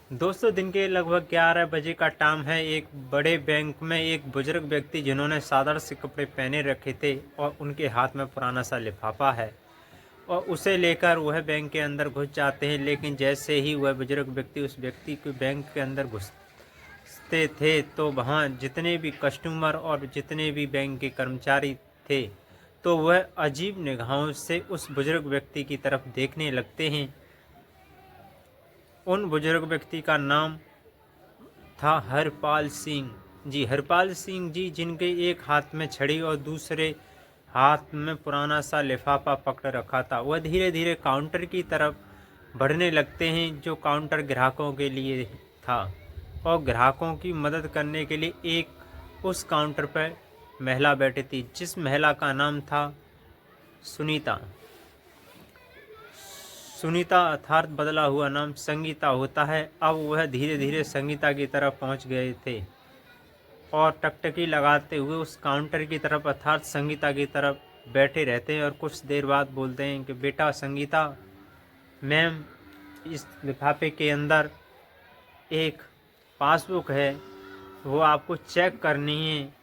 दोस्तों, दिन के लगभग 11 बजे का टाइम है। एक बड़े बैंक में एक बुजुर्ग व्यक्ति जिन्होंने साधारण से कपड़े पहने रखे थे और उनके हाथ में पुराना सा लिफाफा है और उसे लेकर वह बैंक के अंदर घुस जाते हैं। लेकिन जैसे ही वह बुजुर्ग व्यक्ति उस व्यक्ति के बैंक के अंदर घुसते थे तो वहाँ जितने भी कस्टमर और जितने भी बैंक के कर्मचारी थे तो वह अजीब निगाहों से उस बुजुर्ग व्यक्ति की तरफ देखने लगते हैं। उन बुजुर्ग व्यक्ति का नाम था हरपाल सिंह जी। हरपाल सिंह जी, जिनके एक हाथ में छड़ी और दूसरे हाथ में पुराना सा लिफाफा पकड़ रखा था। वह धीरे धीरे काउंटर की तरफ बढ़ने लगते हैं, जो काउंटर ग्राहकों के लिए था, और ग्राहकों की मदद करने के लिए एक उस काउंटर पर महिला बैठी थी, जिस महिला का नाम था सुनीता। सुनीता अर्थात बदला हुआ नाम संगीता होता है। अब वह धीरे धीरे संगीता की तरफ पहुंच गए थे और टकटकी लगाते हुए उस काउंटर की तरफ अर्थात संगीता की तरफ बैठे रहते हैं और कुछ देर बाद बोलते हैं कि बेटा संगीता, मैम, इस लिफाफे के अंदर एक पासबुक है, वो आपको चेक करनी है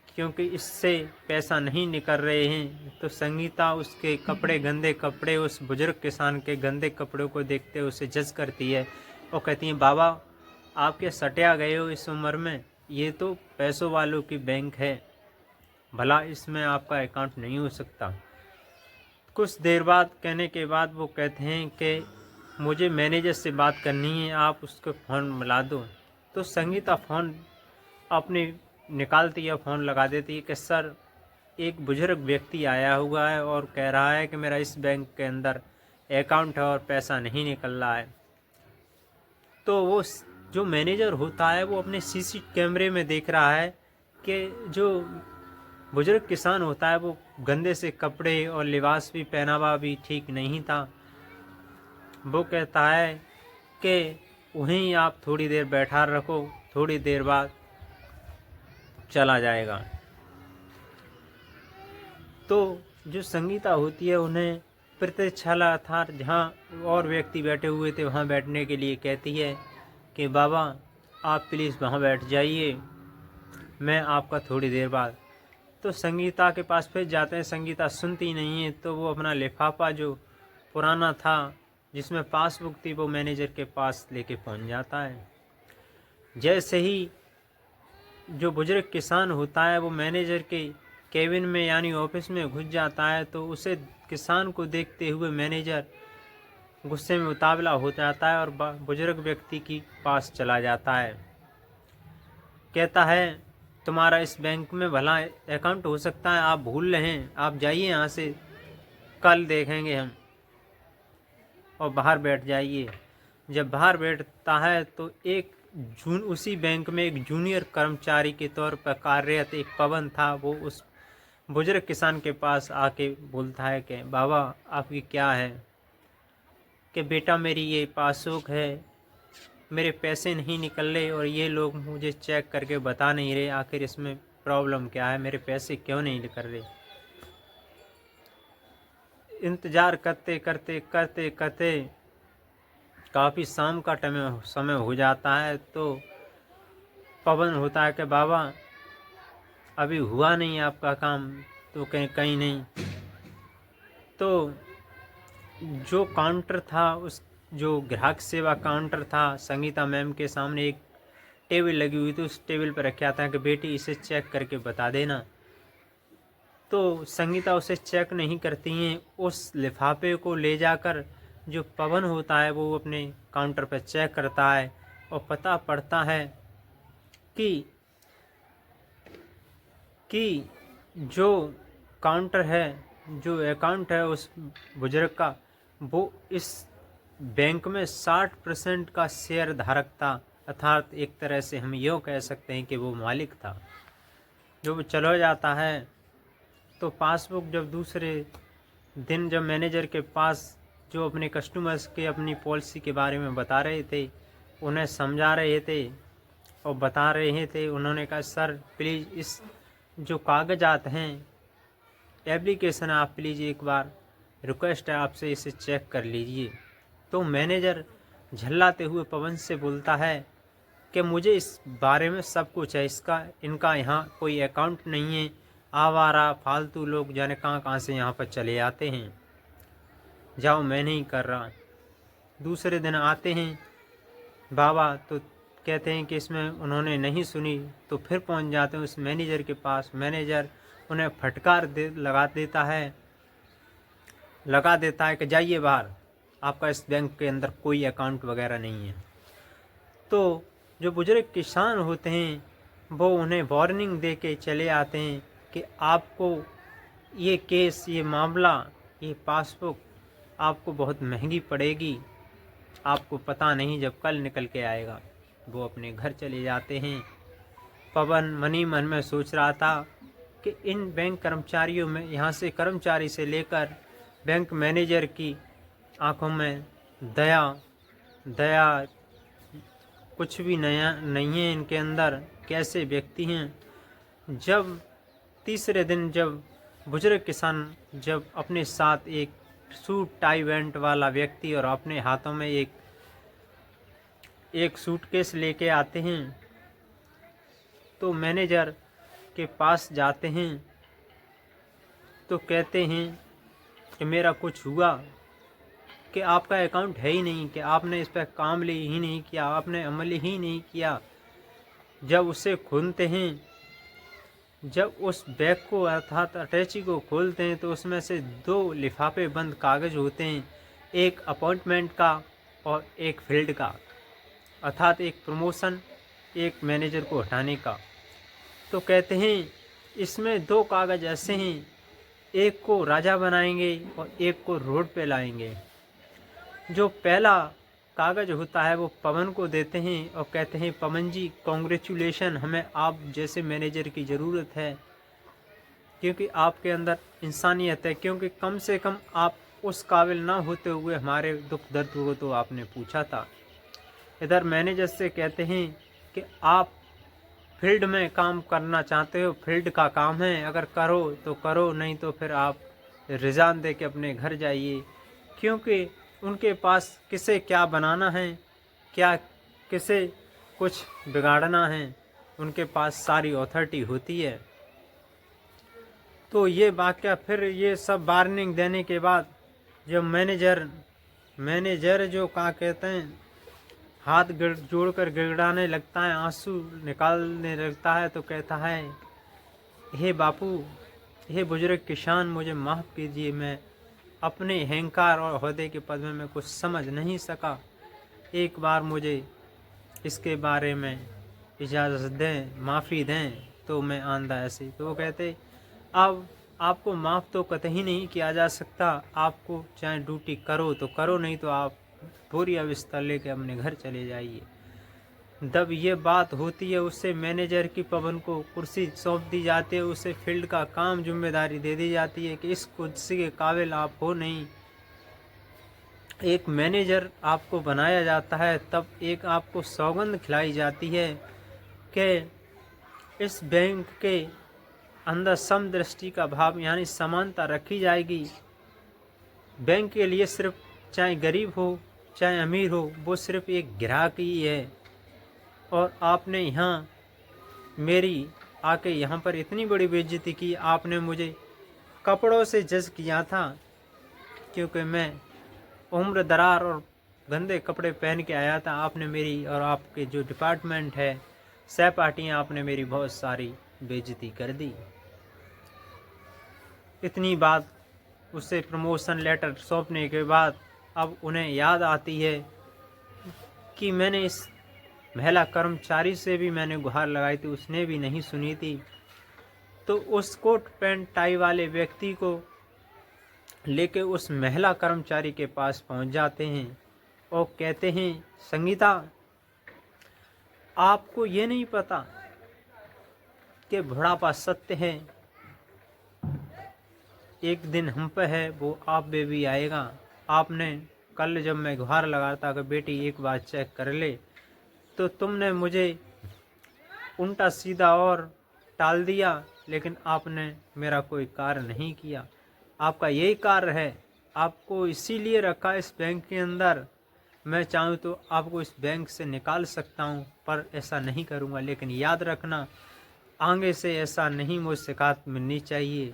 क्योंकि इससे पैसा नहीं निकल रहे हैं। तो संगीता उसके कपड़े, गंदे कपड़े, उस बुजुर्ग किसान के गंदे कपड़ों को देखते उसे जज करती है और कहती है, बाबा आप क्या सटिया गए हो इस उम्र में? ये तो पैसों वालों की बैंक है, भला इसमें आपका अकाउंट नहीं हो सकता। कुछ देर बाद कहने के बाद वो कहते हैं कि मुझे मैनेजर से बात करनी है, आप उसको फ़ोन मिला दो। तो संगीता फ़ोन अपनी निकालती है, फ़ोन लगा देती है कि सर, एक बुजुर्ग व्यक्ति आया हुआ है और कह रहा है कि मेरा इस बैंक के अंदर अकाउंट है और पैसा नहीं निकल रहा है। तो वो जो मैनेजर होता है वो अपने सीसी कैमरे में देख रहा है कि जो बुजुर्ग किसान होता है वो गंदे से कपड़े और लिबास भी, पहनावा भी ठीक नहीं था। वो कहता है कि वहीं आप थोड़ी देर बैठा रखो, थोड़ी देर बाद चला जाएगा। तो जो संगीता होती है उन्हें प्रतीक्षालय अर्थात जहाँ और व्यक्ति बैठे हुए थे वहाँ बैठने के लिए कहती है कि बाबा आप प्लीज़ वहाँ बैठ जाइए, मैं आपका थोड़ी देर बाद। तो संगीता के पास फिर जाते हैं। संगीता सुनती नहीं है तो वो अपना लिफाफा जो पुराना था जिसमें पासबुक थी वो मैनेजर के पास लेके पहुँच जाता है। जैसे ही जो बुजुर्ग किसान होता है वो मैनेजर के केबिन में यानी ऑफिस में घुस जाता है तो उसे किसान को देखते हुए मैनेजर गुस्से में उतावला हो जाता है और बुजुर्ग व्यक्ति के पास चला जाता है। कहता है, तुम्हारा इस बैंक में भला अकाउंट हो सकता है, आप भूल रहे हैं, आप जाइए यहाँ से, कल देखेंगे हम, और बाहर बैठ जाइए। जब बाहर बैठता है तो एक उसी बैंक में एक जूनियर कर्मचारी के तौर पर कार्यरत एक पवन था। वो उस बुजुर्ग किसान के पास आके बोलता है कि बाबा आपकी क्या है? कि बेटा मेरी ये पासबुक है, मेरे पैसे नहीं निकल रहे और ये लोग मुझे चेक करके बता नहीं रहे आखिर इसमें प्रॉब्लम क्या है, मेरे पैसे क्यों नहीं निकल रहे। इंतज़ार करते करते करते करते काफ़ी शाम का समय हो जाता है। तो पवन होता है कि बाबा अभी हुआ नहीं आपका काम? तो कहीं कहीं नहीं। तो जो काउंटर था, उस जो ग्राहक सेवा काउंटर था, संगीता मैम के सामने एक टेबल लगी हुई थी, उस टेबल पर रखा था कि बेटी इसे चेक करके बता देना। तो संगीता उसे चेक नहीं करती हैं। उस लिफाफे को ले जाकर जो पवन होता है वो अपने काउंटर पर चेक करता है और पता पड़ता है कि जो काउंटर है, जो अकाउंट है उस बुजुर्ग का, वो इस बैंक में 60% का शेयर धारक था। अर्थात एक तरह से हम यूँ कह सकते हैं कि वो मालिक था। जो वो चला जाता है तो पासबुक जब दूसरे दिन जब मैनेजर के पास जो अपने कस्टमर्स के अपनी पॉलिसी के बारे में बता रहे थे, उन्हें समझा रहे थे और बता रहे थे, उन्होंने कहा सर प्लीज़ इस जो कागजात हैं, एप्लीकेशन, आप प्लीज़ एक बार रिक्वेस्ट है आपसे इसे चेक कर लीजिए। तो मैनेजर झल्लाते हुए पवन से बोलता है कि मुझे इस बारे में सब कुछ है, इनका यहाँ कोई अकाउंट नहीं है, आवारा फालतू लोग जाने कहाँ कहाँ से यहाँ पर चले आते हैं, जाओ मैं नहीं कर रहा। दूसरे दिन आते हैं बाबा तो कहते हैं कि इसमें उन्होंने नहीं सुनी, तो फिर पहुँच जाते हैं उस मैनेजर के पास। मैनेजर उन्हें फटकार लगा देता है कि जाइए बाहर, आपका इस बैंक के अंदर कोई अकाउंट वगैरह नहीं है। तो जो बुजुर्ग किसान होते हैं वो उन्हें वार्निंग दे के चले आते हैं कि आपको ये केस, ये मामला, ये पासबुक आपको बहुत महंगी पड़ेगी, आपको पता नहीं जब कल निकल के आएगा। वो अपने घर चले जाते हैं। पवन मनी मन में सोच रहा था कि इन बैंक कर्मचारियों में, यहाँ से कर्मचारी से लेकर बैंक मैनेजर की आंखों में दया कुछ भी नया नहीं है इनके अंदर, कैसे व्यक्ति हैं। जब तीसरे दिन जब बुजुर्ग किसान जब अपने साथ एक सूट टाई वेंट वाला व्यक्ति और अपने हाथों में एक सूटकेस लेके आते हैं, तो मैनेजर के पास जाते हैं तो कहते हैं कि मेरा कुछ हुआ, कि आपका अकाउंट है ही नहीं, कि आपने इस पर काम ले ही नहीं किया, आपने अमल ही नहीं किया। जब उसे खोलते हैं, जब उस बैग को अर्थात अटैची को खोलते हैं तो उसमें से 2 लिफाफे बंद कागज़ होते हैं, एक अपॉइंटमेंट का और एक फील्ड का, अर्थात एक प्रमोशन, एक मैनेजर को हटाने का। तो कहते हैं इसमें 2 कागज़ ऐसे हैं, एक को राजा बनाएंगे और एक को रोड पे लाएंगे। जो पहला कागज़ होता है वो पवन को देते हैं और कहते हैं पवन जी कॉन्ग्रेचुलेशन, हमें आप जैसे मैनेजर की ज़रूरत है, क्योंकि आपके अंदर इंसानियत है, क्योंकि कम से कम आप उस काबिल ना होते हुए हमारे दुख दर्द को तो आपने पूछा था। इधर मैनेजर से कहते हैं कि आप फील्ड में काम करना चाहते हो, फील्ड का काम है, अगर करो तो करो, नहीं तो फिर आप रिज़ाइन दे के अपने घर जाइए। क्योंकि उनके पास किसे क्या बनाना है, क्या किसे कुछ बिगाड़ना है, उनके पास सारी अथॉरिटी होती है। तो ये वाक़या फिर ये सब वार्निंग देने के बाद जब मैनेजर जो क्या कहते हैं हाथ जोड़कर गिड़गिड़ाने लगता है, आंसू निकालने लगता है, तो कहता है हे बापू, हे बुजुर्ग किसान, मुझे माफ़ कीजिए, मैं अपने अहंकार और ओहदे के पद में मैं कुछ समझ नहीं सका, एक बार मुझे इसके बारे में इजाज़त दें, माफ़ी दें तो मैं आंदा ऐसे। तो वो कहते अब आपको माफ़ तो कतई नहीं किया जा सकता, आपको चाहे ड्यूटी करो तो करो, नहीं तो आप बोरिया बिस्तर लेके अपने घर चले जाइए। जब ये बात होती है उससे मैनेजर की पवन को कुर्सी सौंप दी जाती है, उसे फील्ड का काम जिम्मेदारी दे दी जाती है कि इस कुर्सी के काबिल आप हो नहीं। एक मैनेजर आपको बनाया जाता है, तब एक आपको सौगंध खिलाई जाती है कि इस बैंक के अंदर समदृष्टि का भाव यानी समानता रखी जाएगी। बैंक के लिए सिर्फ चाहे गरीब हो चाहे अमीर हो, वो सिर्फ एक ग्राहक ही है। और आपने यहाँ मेरी आके यहाँ पर इतनी बड़ी बेइज्जती की, आपने मुझे कपड़ों से जज किया था, क्योंकि मैं उम्र दरार और गंदे कपड़े पहन के आया था। आपने मेरी और आपके जो डिपार्टमेंट है सहपाठियाँ, आपने मेरी बहुत सारी बेइज्जती कर दी। इतनी बात उससे प्रमोशन लेटर सौंपने के बाद अब उन्हें याद आती है कि मैंने इस महिला कर्मचारी से भी मैंने गुहार लगाई थी, उसने भी नहीं सुनी थी। तो उस कोट पैंट टाई वाले व्यक्ति को लेके उस महिला कर्मचारी के पास पहुंच जाते हैं और कहते हैं संगीता, आपको ये नहीं पता कि बुढ़ापा सत्य है, एक दिन हम पे है, वो आप पे भी आएगा। आपने कल जब मैं गुहार लगा था कि बेटी एक बार चेक कर ले, तो तुमने मुझे उल्टा सीधा और टाल दिया, लेकिन आपने मेरा कोई कार्य नहीं किया। आपका यही कार्य है, आपको इसीलिए रखा इस बैंक के अंदर। मैं चाहूँ तो आपको इस बैंक से निकाल सकता हूँ, पर ऐसा नहीं करूँगा। लेकिन याद रखना, आगे से ऐसा नहीं मुझे शिकायत मिलनी चाहिए।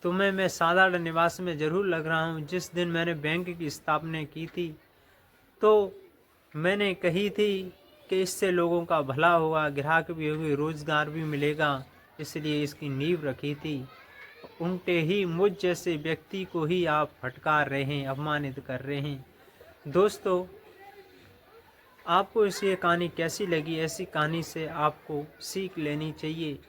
तुम्हें मैं साधारण निवास में ज़रूर लग रहा हूँ। जिस दिन मैंने बैंक की स्थापना की थी तो मैंने कही थी कि इससे लोगों का भला होगा, ग्राहक भी होंगे, रोज़गार भी मिलेगा, इसलिए इसकी नींव रखी थी। उल्टे ही मुझ जैसे व्यक्ति को ही आप फटकार रहे हैं, अपमानित कर रहे हैं। दोस्तों, आपको इस ये कहानी कैसी लगी? ऐसी कहानी से आपको सीख लेनी चाहिए।